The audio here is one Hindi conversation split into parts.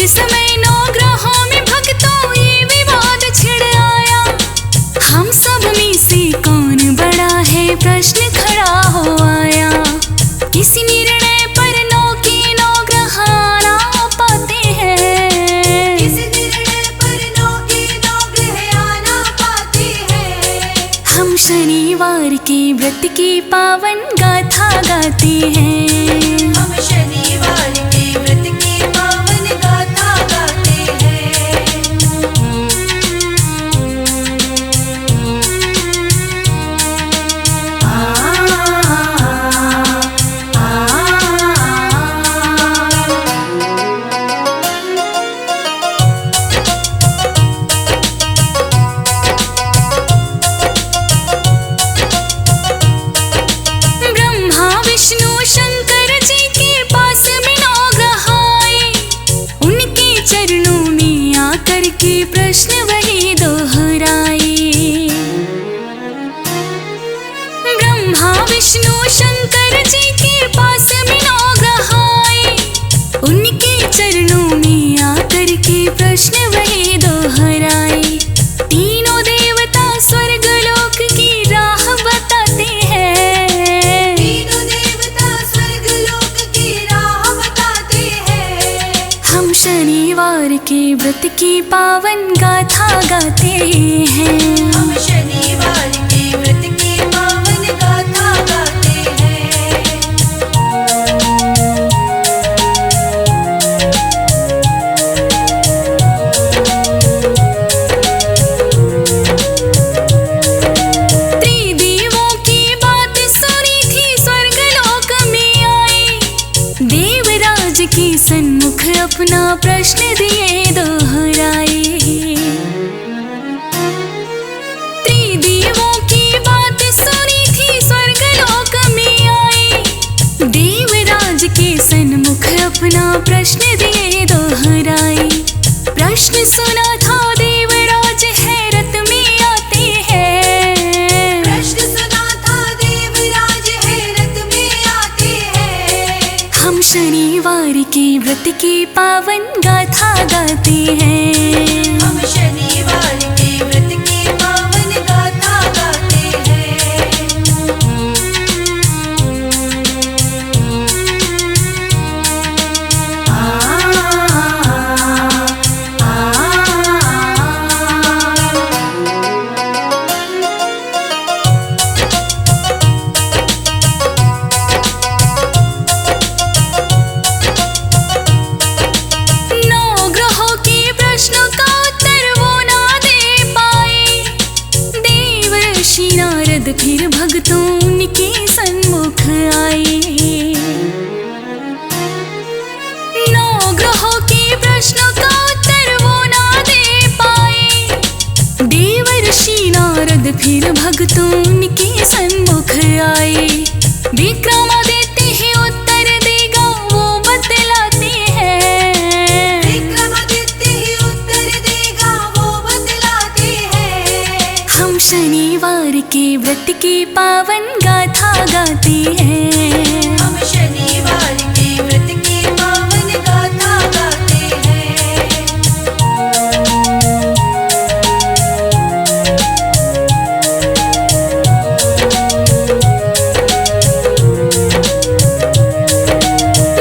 समय नौ ग्रहों में भक्तों ये विवाद छिड़ आया। हम सब में से कौन बड़ा है, प्रश्न खड़ा हो आया। इस निर्णय पर नौ के नौ ग्रह आना पाते हैं। इस निर्णय पर नौ के नौ ग्रह आना पाते हैं। हम शनिवार के व्रत की पावन गाथा गाते हैं। हम शनिवार के व्रत की पावन गाथा गाते हैं। आ, आ, आ, ब्रह्मा विष्णु शंकर जी के पास में नौ ग्रह आए। उनके चरणों में आकर के प्रश्न वही दोहराए। ब्रह्मा विष्णु शंकर जी के पास में नौ ग्रह आए। उनके चरणों में आकर के प्रश्न वही दोहराए। तीनों देवता स्वर्ग लोक की राह बताते हैं। तीनों देवता स्वर्ग लोक की राह बताते हैं। हम शनिवार के व्रत की पावन गाथा गाते हैं। हम शनिवार के व्रत की पावन गाथा गाते हैं। त्रिदेवों की बात सुनी थी, स्वर्ग लोक में आए। देवराज के सन्मुख अपना प्रश्न दिए दोहराए। त्रिदेवों की बात सुनी थी, स्वर्ग लोक में आए। देवराज के सन्मुख अपना प्रश्न दिए दोहराए। प्रश्न सुना था देवराज हैरत में आते हैं। प्रश्न सुना था देवराज हैरत में आते हैं। हम शनिवार के व्रत की पावन गाथा गाते हैं। हम शनिवार के व्रत की पावन गाथा गाते हैं। आ, आ, आ, नौ ग्रहों के प्रश्नों का उत्तर वो ना दे पाए। देवर्षि नारद फिर भक्तों उनके सन्मुख आए। नौ ग्रहों के प्रश्नों का उत्तर वो ना दे पाए। देवर्षि नारद फिर भक्तों उनके सन्मुख आए। विक्रमादित्य ही उत्तर देगा वो बतलाते हैं। विक्रमादित्य ही उत्तर देगा वो बतलाते हैं। हम शनिवार के व्रत की पावन गाथा गाते हैं। हम शनिवार के व्रत की पावन गाथा गाते हैं।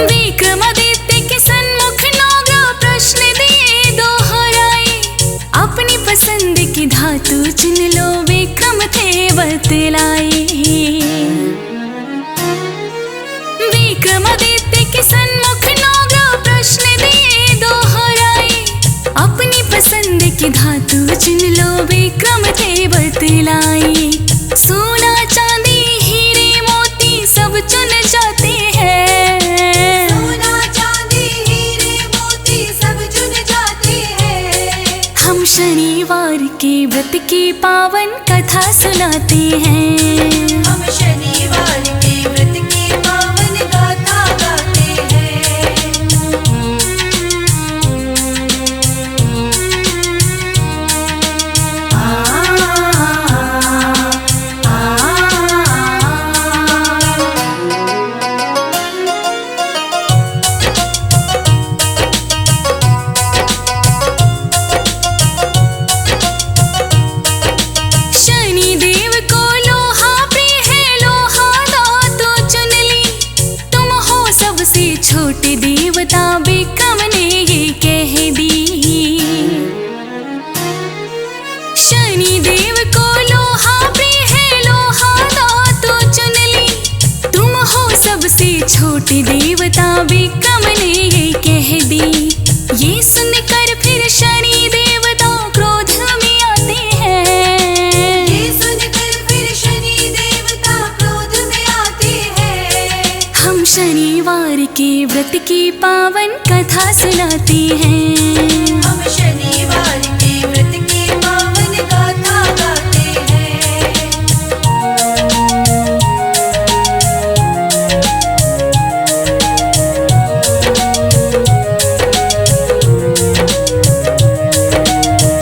विक्रमादित्य के सन्मुख नौ ग्रह प्रश्न दिए दोहराए। अपनी पसंद की धातु चुन लो, विक्रम थे बतलाए। विक्रमादित्य के सन्मुख नौ ग्रह प्रश्न दिए दोहराए। अपनी पसंद की धातु चुन लो, विक्रम थे बतलाए। सोना चांदी हीरे मोती सब चुन जाते हैं। सोना चांदी हीरे मोती सब चुन जाते हैं। हम शनिवार के व्रत की पावन कथा सुनाते हैं। हम शनिवार के व्रत की पावन गाथा गाते हैं। आ, आ, आ, आ, पावन कथा सुनाते हैं। हम शनिवार के व्रत की पावन गाथा गाते हैं।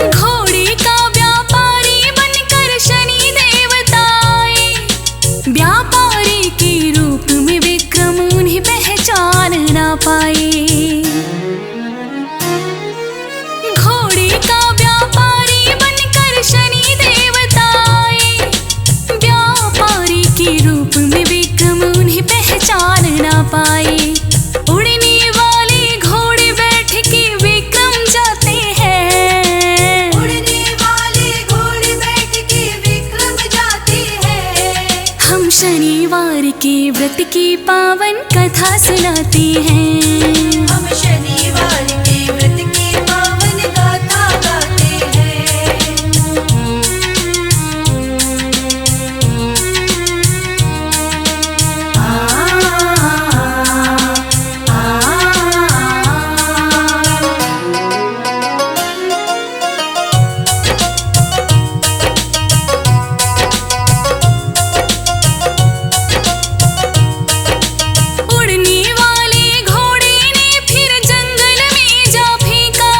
घोड़े का व्यापारी बनकर शनि देवता आए, व्यापारी के रूप में विक्रम उन्हें पहचान ना पाए। घोड़े का व्यापारी बनकर शनि देवता आए, व्यापारी के रूप में विक्रम उन्हें पहचान ना पाए। उड़ने वाले घोड़े बैठ के विक्रम जाते हैं। उड़ने वाले घोड़े बैठ के विक्रम जाते हैं। हम शनिवार के व्रत की पावन कथा सुनाते हैं। हम शनिवार के व्रत की पावन गाथा गाते हैं। उड़ने वाले घोड़े ने फिर जंगल में जा फेंका,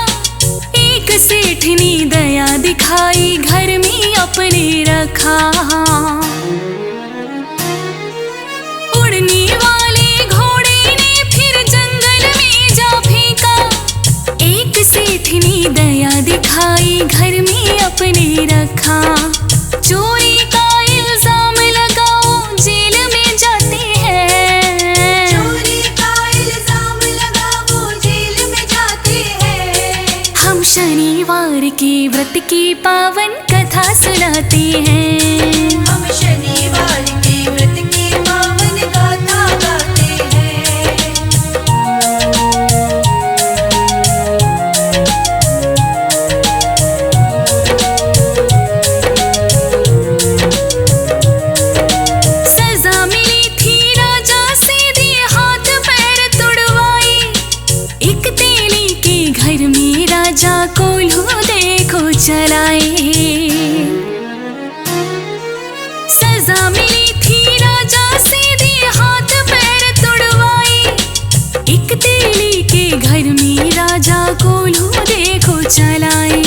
एक सेठ ने दया दिखाई घर में अपने रखा। उड़ने वाले घोड़े ने फिर जंगल में जा फेंका, एक सेठ ने दया दिखाई घर में अपने रखा। चोरी का इल्जाम लगाओ जेल में जाते हैं। चोरी का इल्जाम लगा वो जेल में जाते हैं। हम शनिवार के व्रत की पावन कथा सुनाते हैं। हम शनिवार के व्रत की पावन गाथा गाते हैं। सजा मिली थी राजा से, दिए हाथ पैर तुड़वाए, एक तेली के घर में राजा कोल्हू देखो चलाए। सजा मिली थी राजा से, दिए हाथ पैर तुड़वाए, एक तेली के घर में राजा कोल्हू देखो चलाए।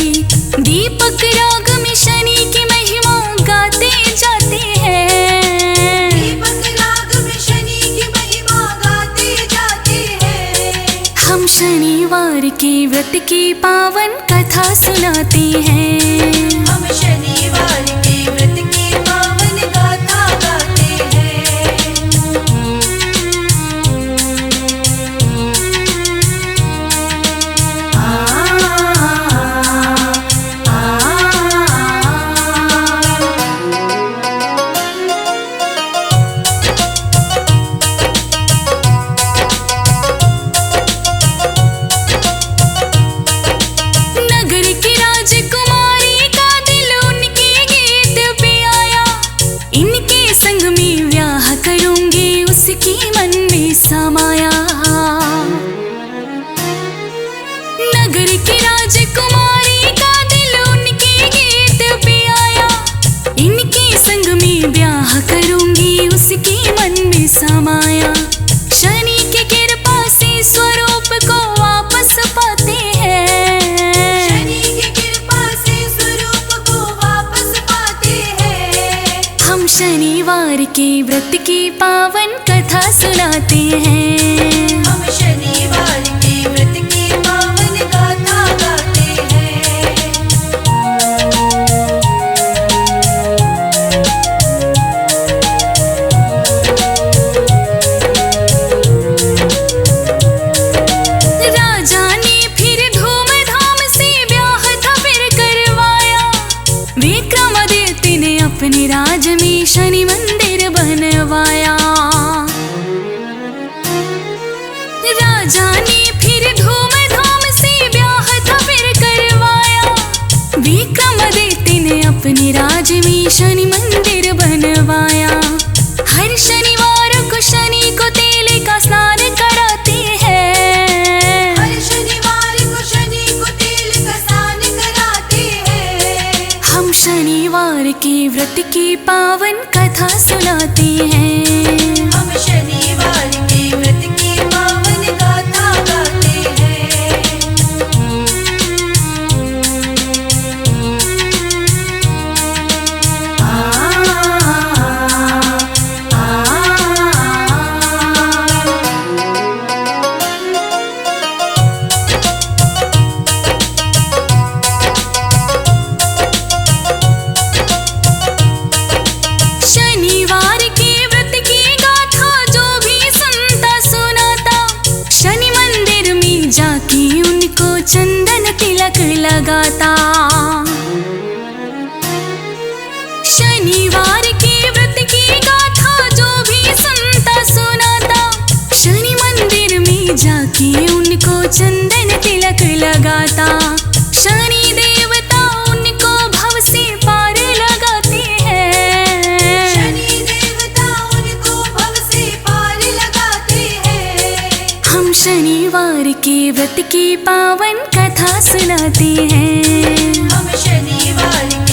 दीपक राग में शनि की महिमा गाते जाते हैं। दीपक राग में शनि की महिमा गाते जाते हैं। हम शनिवार के व्रत की पावन कथा सुनाते हैं। हम शनिवार के व्रत की पावन गाथा गाते हैं। नगर की राजकुमारी का दिल उनके गीत पे आया, इनके संग में ब्याह करूंगी उसकी मन में समाया। नगर की राजकुमारी का दिल उनके गीत पे आया, इनके संग में ब्याह करूंगी उसकी मन में समाया। शनि की कृपा से स्वरूप को वापस पाते हैं। शनि की कृपा से स्वरूप को वापस पाते हैं। हम शनिवार के व्रत की पावन कथा सुनाते हैं। हम शनिवार के व्रत की पावन गाथा गाते हैं। राजा ने फिर धूमधाम से ब्याह था फिर करवाया, विक्रमादित्य ने अपने राज में शनि मंदिर बनवाया। राजा ने फिर धूमधाम से ब्याह था फिर करवाया, विक्रमादित्य ने अपने राज में शनि मंदिर बनवाया। हर शनिवार को शनि को तेल का स्नान कराते हैं। लगाता। शनिवार के व्रत की गाथा जो भी सुनता सुनाता, शनि मंदिर में जाके उनको चंदन तिलक लगाता। शनि देवता उनको भव से पार लगाते हैं। शनि देवता उनको भव से पार लगाते हैं। हम शनिवार के व्रत की पावन कथा सुनाते हैं। हम शनिवार